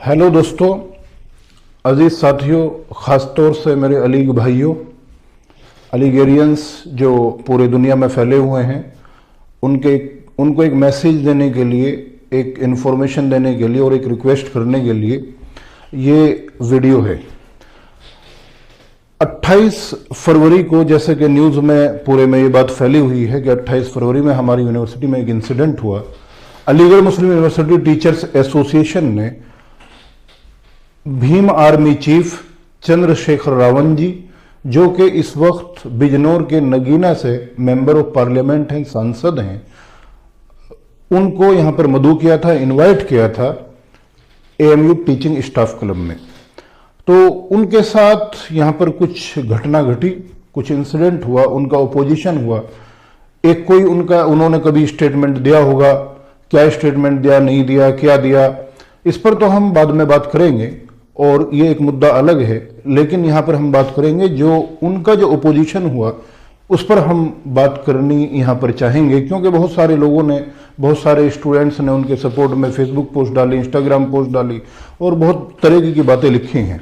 Hello दोस्तों, अजीज़ साथियों, ख़ास तौर से मेरे अलीग भाइयों, अलीगेरियंस जो पूरे दुनिया में फैले हुए हैं, उनको एक मैसेज देने के लिए, एक इन्फॉर्मेशन देने के लिए और एक रिक्वेस्ट करने के लिए ये वीडियो है। 28 फरवरी को, जैसे कि न्यूज़ में पूरे में ये बात फैली हुई है कि 28 फरवरी में हमारी यूनिवर्सिटी में एक इंसिडेंट हुआ। अलीगढ़ मुस्लिम यूनिवर्सिटी टीचर्स एसोसिएशन ने भीम आर्मी चीफ चंद्रशेखर रावण जी, जो कि इस वक्त बिजनौर के नगीना से मेंबर ऑफ पार्लियामेंट हैं, सांसद हैं, उनको यहां पर मदऊ किया था, इनवाइट किया था एएमयू टीचिंग स्टाफ क्लब में। तो उनके साथ यहां पर कुछ घटना घटी, कुछ इंसिडेंट हुआ, उनका ओपोजिशन हुआ। एक कोई उन्होंने कभी स्टेटमेंट दिया होगा, क्या स्टेटमेंट दिया, नहीं दिया, क्या दिया, इस पर तो हम बाद में बात करेंगे और ये एक मुद्दा अलग है। लेकिन यहाँ पर हम बात करेंगे जो उनका जो ओपोजिशन हुआ उस पर हम बात करनी यहाँ पर चाहेंगे, क्योंकि बहुत सारे लोगों ने, बहुत सारे स्टूडेंट्स ने उनके सपोर्ट में फेसबुक पोस्ट डाली, इंस्टाग्राम पोस्ट डाली और बहुत तरह की बातें लिखी हैं।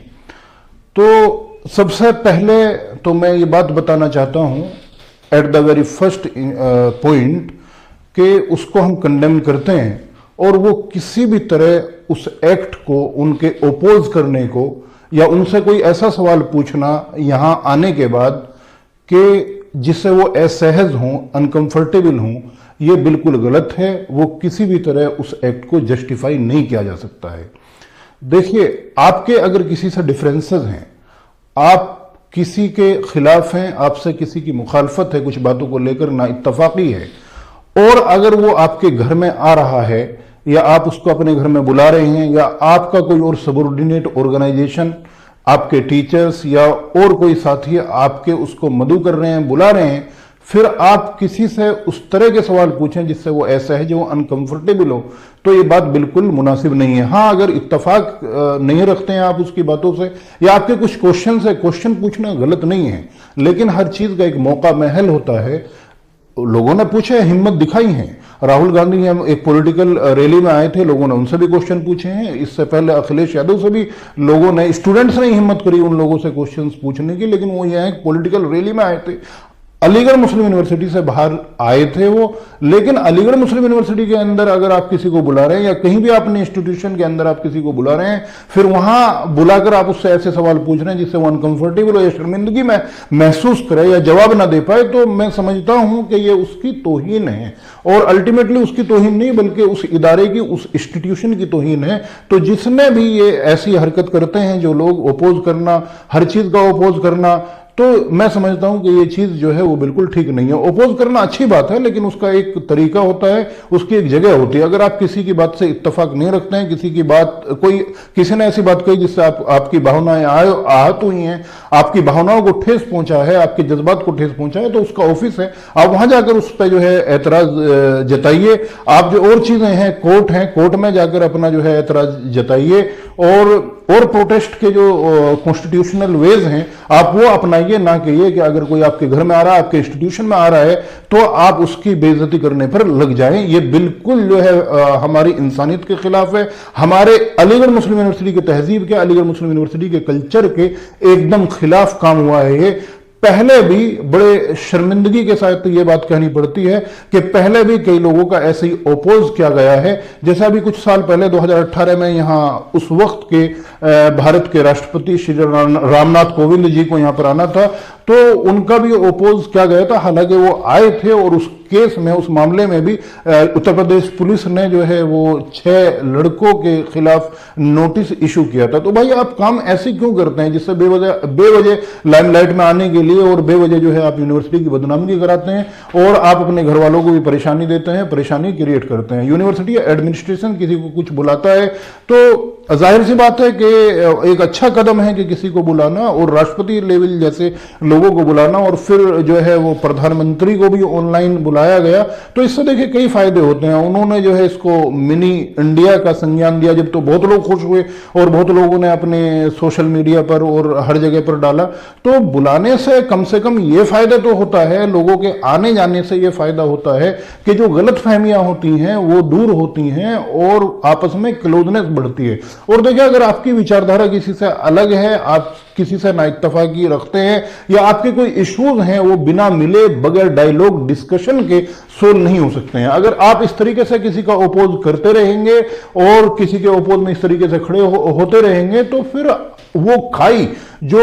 तो सबसे पहले तो मैं ये बात बताना चाहता हूँ at the very first point कि उसको हम कंडेम करते हैं और वो किसी भी तरह उस एक्ट को, उनके ओपोज करने को या उनसे कोई ऐसा सवाल पूछना यहां आने के बाद कि जिससे वो असहज हों, अनकंफर्टेबल हों, ये बिल्कुल गलत है। वो किसी भी तरह उस एक्ट को जस्टिफाई नहीं किया जा सकता है। देखिए, आपके अगर किसी से डिफरेंसेस हैं, आप किसी के खिलाफ हैं, आपसे किसी की मुखालफत है, कुछ बातों को लेकर ना इत्तफाकी है, और अगर वो आपके घर में आ रहा है या आप उसको अपने घर में बुला रहे हैं या आपका कोई और सबॉर्डिनेट ऑर्गेनाइजेशन, आपके टीचर्स या और कोई साथी आपके उसको मदऊ कर रहे हैं, बुला रहे हैं, फिर आप किसी से उस तरह के सवाल पूछें जिससे वो ऐसा है जो वो अनकंफर्टेबल हो, तो ये बात बिल्कुल मुनासिब नहीं है। हाँ, अगर इत्तफाक नहीं रखते हैं आप उसकी बातों से या आपके कुछ क्वेश्चन है, क्वेश्चन पूछना गलत नहीं है, लेकिन हर चीज का एक मौका महल होता है। लोगों ने पूछे, हिम्मत दिखाई है। राहुल गांधी हम एक पॉलिटिकल रैली में आए थे, लोगों ने उनसे भी क्वेश्चन पूछे हैं। इससे पहले अखिलेश यादव से भी लोगों ने, स्टूडेंट्स ने हिम्मत करी उन लोगों से क्वेश्चंस पूछने की, लेकिन वो यहाँ एक पॉलिटिकल रैली में आए थे। अलीगढ़ मुस्लिम यूनिवर्सिटी से बाहर आए थे वो, लेकिन अलीगढ़ मुस्लिम यूनिवर्सिटी के अंदर अगर आप किसी को बुला रहे हैं या कहीं भी अपने इंस्टीट्यूशन के अंदर आप किसी को बुला रहे हैं, फिर वहां बुलाकर आप उससे ऐसे सवाल पूछ रहे हैं जिससे वो अनकंफर्टेबल हो या शर्मिंदगी में महसूस करे या जवाब ना दे पाए, तो मैं समझता हूं कि ये उसकी तौहीन है। और अल्टीमेटली उसकी तौहीन नहीं, बल्कि उस इदारे की, उस इंस्टीट्यूशन की तौहीन है। तो जिसने भी ये ऐसी हरकत करते हैं, जो लोग ओपोज करना, हर चीज का ओपोज करना, तो मैं समझता हूं कि ये चीज जो है वो बिल्कुल ठीक नहीं है। ओपोज करना अच्छी बात है, लेकिन उसका एक तरीका होता है, उसकी एक जगह होती है। अगर आप किसी की बात से इत्तेफाक नहीं रखते हैं, किसी की बात, किसी ने ऐसी बात कही जिससे आपकी भावनाएं आहत हुई हैं, आपकी भावनाओं को ठेस पहुंचा है, आपके जज्बात को ठेस पहुंचा है, तो उसका ऑफिस है, आप वहां जाकर उस पर जो है एतराज जताइए। आप जो और चीजें हैं, कोर्ट में जाकर अपना जो है एतराज जताइए और प्रोटेस्ट के जो कॉन्स्टिट्यूशनल वेज हैं आप वो अपनाइए, ना कि ये कि अगर कोई आपके घर में आ रहा है, आपके इंस्टीट्यूशन में आ रहा है, तो आप उसकी बेइज्जती करने पर लग जाएं। ये बिल्कुल जो है हमारी इंसानियत के खिलाफ है, हमारे अलीगढ़ मुस्लिम यूनिवर्सिटी के तहजीब के, अलीगढ़ मुस्लिम यूनिवर्सिटी के कल्चर के एकदम खिलाफ काम हुआ है ये। पहले भी बड़े शर्मिंदगी के साथ ये बात कहनी पड़ती है कि पहले भी कई लोगों का ऐसे ही ओपोज किया गया है। जैसा अभी कुछ साल पहले 2018 में यहाँ उस वक्त के भारत के राष्ट्रपति श्री रामनाथ कोविंद जी को यहाँ पर आना था, तो उनका भी ओपोज किया गया था। हालांकि वो आए थे और उस केस में, उस मामले में भी उत्तर प्रदेश पुलिस ने जो है वो 6 लड़कों के खिलाफ नोटिस इशू किया था। तो भाई, आप काम ऐसे क्यों करते हैं जिससे बेवजह लाइमलाइट में आने के लिए और बेवजह जो है आप यूनिवर्सिटी की बदनामी कराते हैं और आप अपने घर वालों को भी परेशानी देते हैं, परेशानी क्रिएट करते हैं। यूनिवर्सिटी एडमिनिस्ट्रेशन किसी को कुछ बुलाता है तो जाहिर सी बात है कि एक अच्छा कदम है कि किसी को बुलाना, और राष्ट्रपति लेवल जैसे लोगों लोगों को बुलाना और फिर जो है वो प्रधानमंत्री को भी ऑनलाइन बुलाया गया, तो इससे देखिए कई फायदे होते हैं। उन्होंने जो है इसको मिनी इंडिया का संज्ञान दिया, जब तो बहुत लोग खुश हुए और बहुत लोगों ने अपने सोशल मीडिया पर और हर जगह पर डाला। तो बुलाने से कम ये फायदा तो होता है, लोगों के आने जाने से ये फायदा होता है कि जो गलत फहमियां होती हैं वो दूर होती हैं और आपस में क्लोजनेस बढ़ती है। और देखिए, अगर आपकी विचारधारा किसी से अलग है, आप किसी से ना इत्तेफाकी रखते हैं या आपके कोई इश्यूज हैं, वो बिना मिले बगैर डायलॉग डिस्कशन के सोल्व नहीं हो सकते हैं। अगर आप इस तरीके से किसी का ओपोज करते रहेंगे और किसी के ओपोज में इस तरीके से खड़े होते रहेंगे, तो फिर वो खाई जो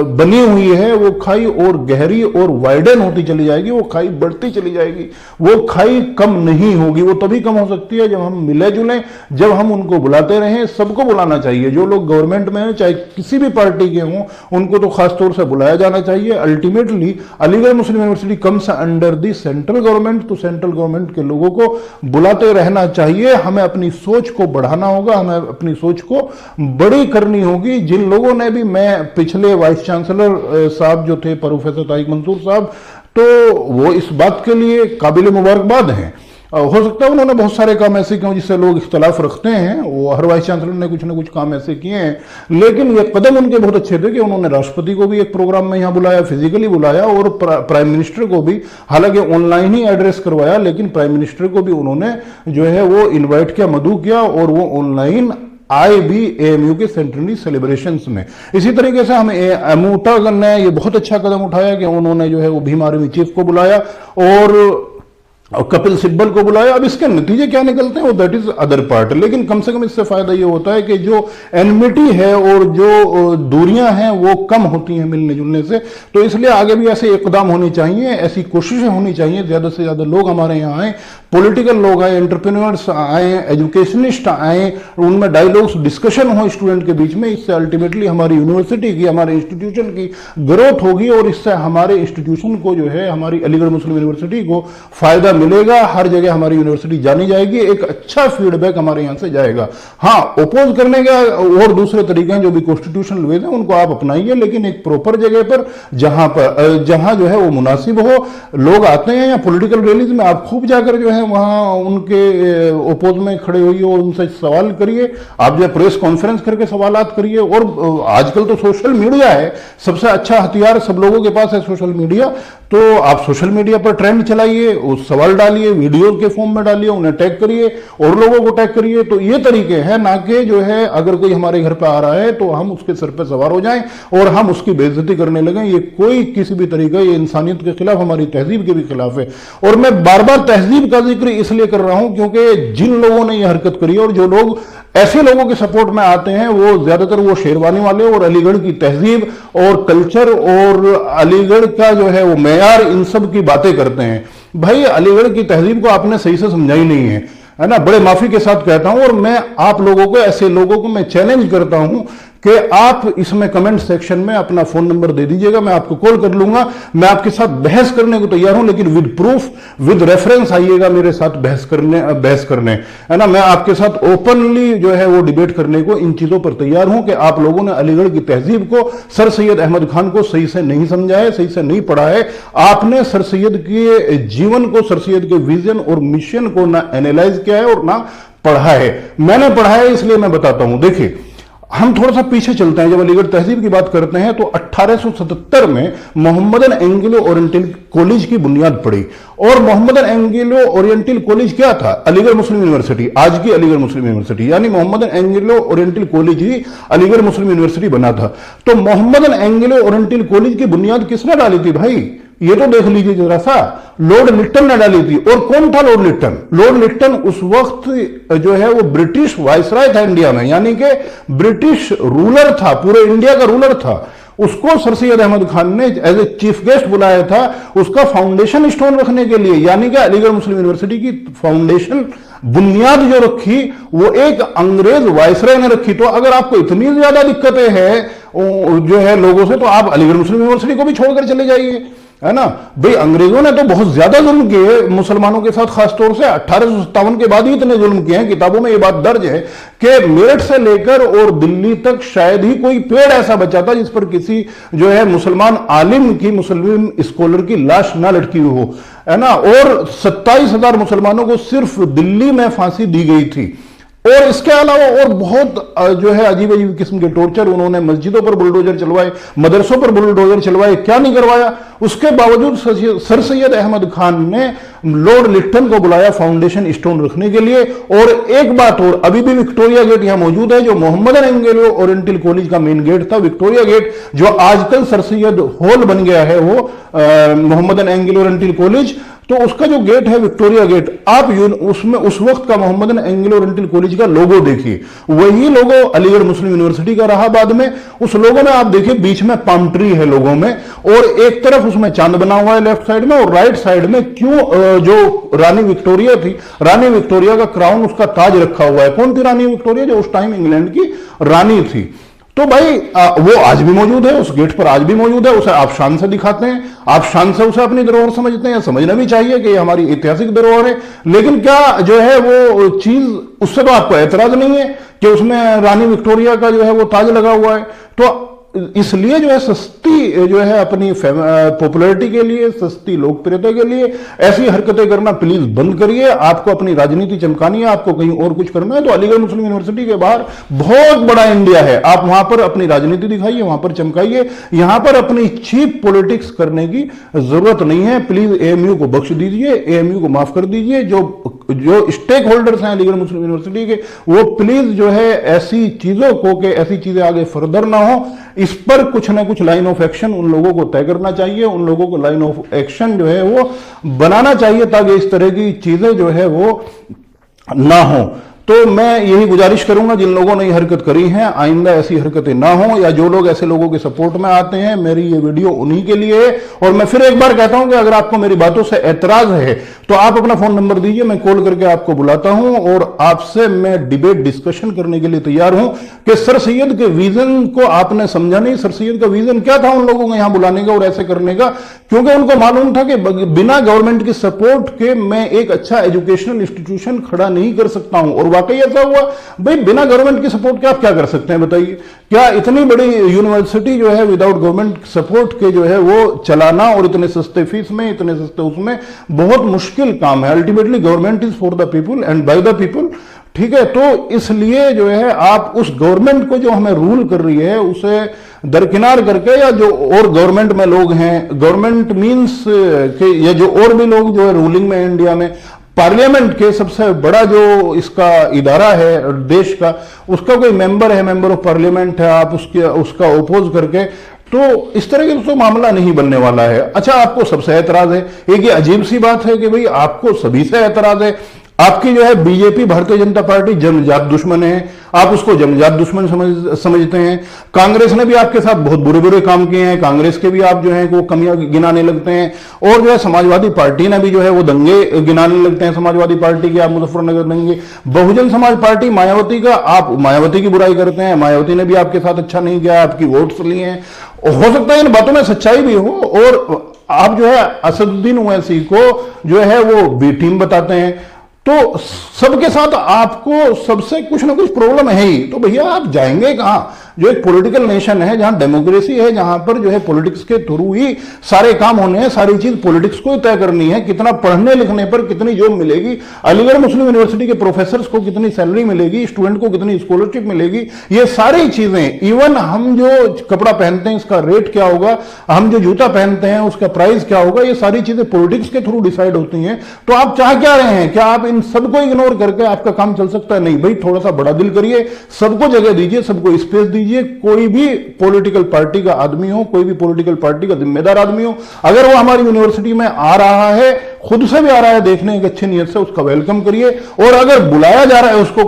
बनी हुई है वो खाई और गहरी और वाइडन होती चली जाएगी, वो खाई बढ़ती चली जाएगी, वो खाई कम नहीं होगी। वो तभी कम हो सकती है जब हम मिले जुले, जब हम उनको बुलाते रहें। सबको बुलाना चाहिए, जो लोग गवर्नमेंट में हैं चाहे किसी भी पार्टी के हों, उनको तो खासतौर से बुलाया जाना चाहिए। Ultimately Aligarh Muslim university comes under the central government, तो सेंट्रल गवर्नमेंट के लोगों को बुलाते रहना चाहिए। हमें अपनी सोच को बढ़ाना होगा, हमें अपनी सोच को बड़ी करनी होगी। जिन लोगों ने भी, मैं पिछले वाइस चांसलर साहब जो थे प्रोफेसर तारिक मंसूर साहब, तो वो इस बात के लिए काबिल मुबारकबाद हैं। हो सकता है उन्होंने बहुत सारे काम ऐसे किए जिससे लोग इख्तलाफ रखते हैं, वो हर वाइस चांसलर ने कुछ ना कुछ काम ऐसे किए हैं, लेकिन ये कदम उनके बहुत अच्छे थे कि उन्होंने राष्ट्रपति को भी एक प्रोग्राम में यहाँ बुलाया, फिजिकली बुलाया, और प्राइम मिनिस्टर को भी, हालांकि ऑनलाइन ही एड्रेस करवाया, लेकिन प्राइम मिनिस्टर को भी उन्होंने जो है वो इन्वाइट किया, मदऊ किया, और वो ऑनलाइन आए भी एएमयू के सेंटनरी सेलिब्रेशंस में। इसी तरीके से हमें एमूटा ने ये बहुत अच्छा कदम उठाया कि उन्होंने जो है वो भीम आर्मी चीफ को बुलाया और कपिल सिब्बल को बुलाया। अब इसके नतीजे क्या निकलते हैं वो दैट इज अदर पार्ट, लेकिन कम से कम इससे फायदा ये होता है कि जो एनमिटी है और जो दूरियां हैं वो कम होती हैं मिलने जुलने से। तो इसलिए आगे भी ऐसे इकदाम होने चाहिए, ऐसी कोशिशें होनी चाहिए, ज्यादा से ज्यादा लोग हमारे यहाँ आए, पॉलिटिकल लोग आए, एंटरप्रेन्योर्स आए, एजुकेशनिस्ट आए, उनमें डायलॉग्स डिस्कशन हो स्टूडेंट के बीच में। इससे अल्टीमेटली हमारी यूनिवर्सिटी की, हमारे इंस्टीट्यूशन की ग्रोथ होगी और इससे हमारे इंस्टीट्यूशन को जो है, हमारी अलीगढ़ मुस्लिम यूनिवर्सिटी को फायदा मिलेगा। हर जगह हमारी यूनिवर्सिटी जानी जाएगी, एक अच्छा फीडबैक हमारे यहां से जाएगा। हाँ, ओपोज करने का और दूसरे तरीके हैं जो भी कॉन्स्टिट्यूशनल वेज हैं उनको आप अपनाइए, लेकिन एक प्रॉपर जगह पर जहां जो है वो मुनासिब हो। लोग आते हैं या पॉलिटिकल रैलीज में, आप खूब जाकर जो है वहां उनके ओपोज में खड़े होइए और उनसे सवाल करिए। आप जो प्रेस कॉन्फ्रेंस करके सवालात करिए। और आजकल तो सोशल मीडिया है, सबसे अच्छा हथियार सब लोगों के पास है सोशल मीडिया। तो आप सोशल मीडिया पर ट्रेंड चलाइए, उस सवाल डालिए, वीडियो के फॉर्म में डालिए, उन्हें टैग करिए और लोगों को टैग करिए। तो ये तरीके हैं, ना कि जो है अगर कोई हमारे घर पे आ रहा है तो हम उसके सर पे सवार हो जाएं और हम उसकी बेइज्जती करने लगे। ये कोई किसी भी तरीका, ये इंसानियत के खिलाफ, हमारी तहजीब के भी खिलाफ है। और मैं बार बार तहजीब का जिक्र इसलिए कर रहा हूं क्योंकि जिन लोगों ने ये हरकत करी और जो लोग ऐसे लोगों के सपोर्ट में आते हैं वो ज्यादातर वो शेरवानी वाले और अलीगढ़ की तहजीब और कल्चर और अलीगढ़ का जो है वो मेयार, इन सब की बातें करते हैं। भाई, अलीगढ़ की तहजीब को आपने सही से समझाई नहीं है ना। बड़े माफी के साथ कहता हूं और मैं आप लोगों को, ऐसे लोगों को मैं चैलेंज करता हूं कि आप इसमें कमेंट सेक्शन में अपना फोन नंबर दे दीजिएगा, मैं आपको कॉल कर लूंगा, मैं आपके साथ बहस करने को तैयार हूं, लेकिन विद प्रूफ, विद रेफरेंस आइएगा मेरे साथ बहस करने, है ना। मैं आपके साथ ओपनली जो है वो डिबेट करने को इन चीजों पर तैयार हूं कि आप लोगों ने अलीगढ़ की तहजीब को, सर सैयद अहमद खान को सही से नहीं समझा है, सही से नहीं पढ़ा है। आपने सर सैयद के जीवन को, सर सैयद के विजन और मिशन को ना एनालाइज किया है और ना पढ़ा है। मैंने पढ़ा है, इसलिए मैं बताता हूं। देखिए, हम थोड़ा सा पीछे चलते हैं। जब अलीगढ़ तहजीब की बात करते हैं तो 1877 में मोहम्मदन एंग्लो ओरिएंटल कॉलेज की बुनियाद पड़ी। और मोहम्मदन एंग्लो ओरिएंटल कॉलेज क्या था? अलीगढ़ मुस्लिम यूनिवर्सिटी, आज की अलीगढ़ मुस्लिम यूनिवर्सिटी, यानी मोहम्मदन एंग्लो ओरिएंटल कॉलेज ही अलीगढ़ मुस्लिम यूनिवर्सिटी बना था। तो मोहम्मदन एंग्लो ओरिएंटल कॉलेज की बुनियाद किसने डाली थी भाई? ये तो देख लीजिए जरा सा, लॉर्ड लिट्टन ने डाली थी। और कौन था लॉर्ड लिट्टन? लॉर्ड लिट्टन उस वक्त जो है वो ब्रिटिश वायसराय था इंडिया में, यानी कि ब्रिटिश रूलर था, पूरे इंडिया का रूलर था। उसको सर सैयद अहमद खान ने एज ए चीफ गेस्ट बुलाया था उसका फाउंडेशन स्टोन रखने के लिए, यानी कि अलीगढ़ मुस्लिम यूनिवर्सिटी की फाउंडेशन, बुनियाद जो रखी वो एक अंग्रेज वायसराय ने रखी। तो अगर आपको इतनी ज्यादा दिक्कतें हैं जो है लोगों से, तो आप अलीगढ़ मुस्लिम यूनिवर्सिटी को भी छोड़कर चले जाइए, है ना भाई। अंग्रेजों ने तो बहुत ज्यादा जुल्म किए मुसलमानों के साथ, खासतौर से 1857 के बाद ही इतने जुल्म किए हैं। किताबों में ये बात दर्ज है कि मेरठ से लेकर और दिल्ली तक शायद ही कोई पेड़ ऐसा बचा था जिस पर किसी जो है मुसलमान आलिम की, मुस्लिम स्कॉलर की लाश ना लटकी हुई हो, है ना। और 27,000 मुसलमानों को सिर्फ दिल्ली में फांसी दी गई थी। और इसके अलावा और बहुत जो है अजीब अजीब किस्म के टॉर्चर, उन्होंने मस्जिदों पर बुलडोजर चलवाए, मदरसों पर बुलडोजर चलवाए, क्या नहीं करवाया। उसके बावजूद सर सैयद अहमद खान ने लॉर्ड लिट्टन को बुलाया फाउंडेशन स्टोन रखने के लिए। और एक बात और, अभी भी विक्टोरिया गेट यहां मौजूद है, जो मोहम्मदन एंग्लो ओरिएंटल कॉलेज का मेन गेट था। विक्टोरिया गेट जो आजकल सर सैयद हॉल बन गया है, वो मोहम्मदन एंग्लो ओरिएंटल कॉलेज, तो उसका जो गेट है विक्टोरिया गेट, आप उसमें उस वक्त का मोहम्मदन एंग्लो ओरिएंटल कॉलेज का लोगो देखिए, वही लोगो अलीगढ़ मुस्लिम यूनिवर्सिटी का रहा बाद में। उस लोगो में आप देखिए बीच में पाम ट्री है लोगो में, और एक तरफ उसमें चांद बना हुआ है लेफ्ट साइड में, और राइट साइड में क्यों जो रानी विक्टोरिया थी, रानी विक्टोरिया का क्राउन, उसका ताज रखा हुआ है। कौन थी रानी विक्टोरिया? जो उस टाइम इंग्लैंड की रानी थी। तो भाई वो आज भी मौजूद है, उस गेट पर आज भी मौजूद है। उसे आप शान से दिखाते हैं, आप शान से उसे अपनी धरोहर समझते हैं। समझना भी चाहिए कि ये हमारी ऐतिहासिक धरोहर है। लेकिन क्या जो है वो चीज, उससे तो आपको एतराज नहीं है कि उसमें रानी विक्टोरिया का जो है वो ताज लगा हुआ है। तो इसलिए जो है सस्ती जो है अपनी पॉपुलैरिटी के लिए, सस्ती लोकप्रियता के लिए ऐसी हरकतें करना प्लीज बंद करिए। आपको अपनी राजनीति चमकानी है, आपको कहीं और कुछ करना है तो अलीगढ़ मुस्लिम यूनिवर्सिटी के बाहर बहुत बड़ा इंडिया है, आप वहां पर अपनी राजनीति दिखाइए, वहां पर चमकाइए। यहां पर अपनी चीप पॉलिटिक्स करने की जरूरत नहीं है। प्लीज एएमयू को बख्श दीजिए, एएमयू को माफ कर दीजिए। जो स्टेक होल्डर्स हैं अलीगढ़ मुस्लिम यूनिवर्सिटी के, वो प्लीज जो है ऐसी चीजों को, कि ऐसी चीजें आगे फर्दर ना हो, इस पर कुछ ना कुछ लाइन ऑफ एक्शन उन लोगों को तय करना चाहिए। उन लोगों को लाइन ऑफ एक्शन जो है वो बनाना चाहिए, ताकि इस तरह की चीजें जो है वो ना हो। तो मैं यही गुजारिश करूंगा, जिन लोगों ने ये हरकत करी है आइंदा ऐसी हरकतें ना हो, या जो लोग ऐसे लोगों के सपोर्ट में आते हैं, मेरी ये वीडियो उन्हीं के लिए है। और मैं फिर एक बार कहता हूं कि अगर आपको मेरी बातों से ऐतराज है तो आप अपना फोन नंबर दीजिए, मैं कॉल करके आपको बुलाता हूं और आपसे मैं डिबेट डिस्कशन करने के लिए तैयार हूं कि सर सैयद के विजन को आपने समझा नहीं। सर सैयद का विजन क्या था उन लोगों को यहां बुलाने का और ऐसे करने का? क्योंकि उनको मालूम था कि बिना गवर्नमेंट की सपोर्ट के मैं एक अच्छा एजुकेशनल इंस्टीट्यूशन खड़ा नहीं कर सकता हूं। और वाकई ऐसा हुआ। भाई बिना गवर्नमेंट की सपोर्ट के आप क्या कर सकते हैं बताइए? क्या इतनी बड़ी यूनिवर्सिटी जो है विदाउट गवर्नमेंट सपोर्ट के जो है वो चलाना, और इतने सस्ते फीस में, इतने सस्ते उसमें, बहुत मुश्किल काम है। Ultimately government is for the people and by the people, ठीक है। तो इसलिए जो है आप उस गवर्नमेंट को जो हमें रूल कर रही है उसे दरकिनार करके, या जो और गवर्नमेंट में लोग हैं, गवर्नमेंट मींस कि या जो और भी लोग जो है रूलिंग में इंडिया में, पार्लियामेंट के सबसे बड़ा जो इसका इदारा है देश का, उसका कोई मेंबर है, मेंबर ऑफ पार्लियामेंट है, आप उसका ओपोज करके, तो इस तरह का तो मामला नहीं बनने वाला है। अच्छा, आपको सबसे ऐतराज है, एक ये अजीब सी बात है कि भाई आपको सभी से ऐतराज है। आपकी जो है बीजेपी, भारतीय जनता पार्टी जन्मजात दुश्मन है, आप उसको जन्मजात दुश्मन समझते हैं। कांग्रेस ने भी आपके साथ बहुत बुरे बुरे काम किए हैं, कांग्रेस के भी आप जो है वो कमियां गिनाने लगते हैं। और जो है समाजवादी पार्टी ने भी जो है वो दंगे गिनाने लगते हैं, समाजवादी पार्टी के आप मुजफ्फरनगर दंगे। बहुजन समाज पार्टी मायावती का, आप मायावती की बुराई करते हैं, मायावती ने भी आपके साथ अच्छा नहीं किया, आपकी वोट्स लिए हैं। हो सकता है इन बातों में सच्चाई भी हो, और आप जो है असदुद्दीन ओवैसी को जो है वो बी टीम बताते हैं। तो सबके साथ आपको सबसे कुछ ना कुछ प्रॉब्लम है ही। तो भैया आप जाएंगे कहां? जो एक पॉलिटिकल नेशन है, जहां डेमोक्रेसी है, जहां पर जो है पॉलिटिक्स के थ्रू ही सारे काम होने हैं, सारी चीज पॉलिटिक्स को ही तय करनी है। कितना पढ़ने लिखने पर कितनी जॉब मिलेगी, अलीगढ़ मुस्लिम यूनिवर्सिटी के प्रोफेसर्स को कितनी सैलरी मिलेगी, स्टूडेंट को कितनी स्कॉलरशिप मिलेगी, ये सारी चीजें, इवन हम जो कपड़ा पहनते हैं इसका रेट क्या होगा, हम जो जूता पहनते हैं उसका प्राइस क्या होगा, ये सारी चीजें पॉलिटिक्स के थ्रू डिसाइड होती हैं। तो आप चाह क्या रहे हैं? क्या आप इन सबको इग्नोर करके आपका काम चल सकता है? नहीं भाई, थोड़ा सा बड़ा दिल करिए, सबको जगह दीजिए, सबको स्पेस दीजिए। कोई भी पॉलिटिकल पार्टी का आदमी हो, कोई भी पॉलिटिकल पार्टी का जिम्मेदार आदमी हो, अगर वो हमारी यूनिवर्सिटी में आ रहा है, खुद से भी आ रहा है देखने एक अच्छी नीयत से, उसका वेलकम करिए। और अगर बुलाया जा रहा है उसको,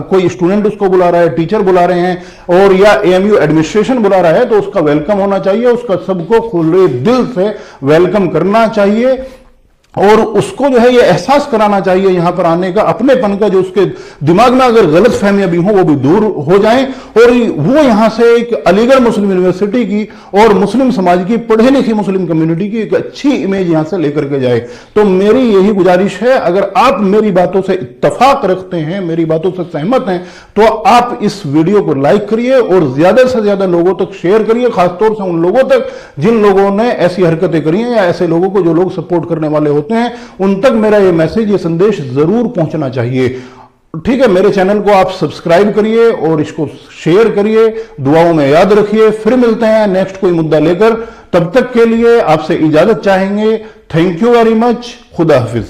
कोई स्टूडेंट उसको बुला रहा है, टीचर बुला रहे हैं, और या एएमयू एडमिनिस्ट्रेशन बुला रहा है, तो उसका वेलकम होना चाहिए, उसका सबको खुले दिल से वेलकम करना चाहिए। और उसको जो है ये एहसास कराना चाहिए यहां पर आने का, अपनेपन का, जो उसके दिमाग में अगर गलत फहमियां भी हो वो भी दूर हो जाएं और वो यहां से एक अलीगढ़ मुस्लिम यूनिवर्सिटी की और मुस्लिम समाज की, पढ़े लिखी मुस्लिम कम्युनिटी की एक अच्छी इमेज यहां से लेकर के जाए। तो मेरी यही गुजारिश है, अगर आप मेरी बातों से इत्तफाक रखते हैं, मेरी बातों से सहमत हैं, तो आप इस वीडियो को लाइक करिए और ज्यादा से ज्यादा लोगों तक शेयर करिए, खासतौर से उन लोगों तक जिन लोगों ने ऐसी हरकतें करी हैं या ऐसे लोगों को जो लोग सपोर्ट करने वाले होते हैं, उन तक मेरा ये मैसेज, ये संदेश जरूर पहुंचना चाहिए। ठीक है, मेरे चैनल को आप सब्सक्राइब करिए और इसको शेयर करिए, दुआओं में याद रखिए। फिर मिलते हैं नेक्स्ट कोई मुद्दा लेकर, तब तक के लिए आपसे इजाजत चाहेंगे। Thank you very much. खुदा हाफिज।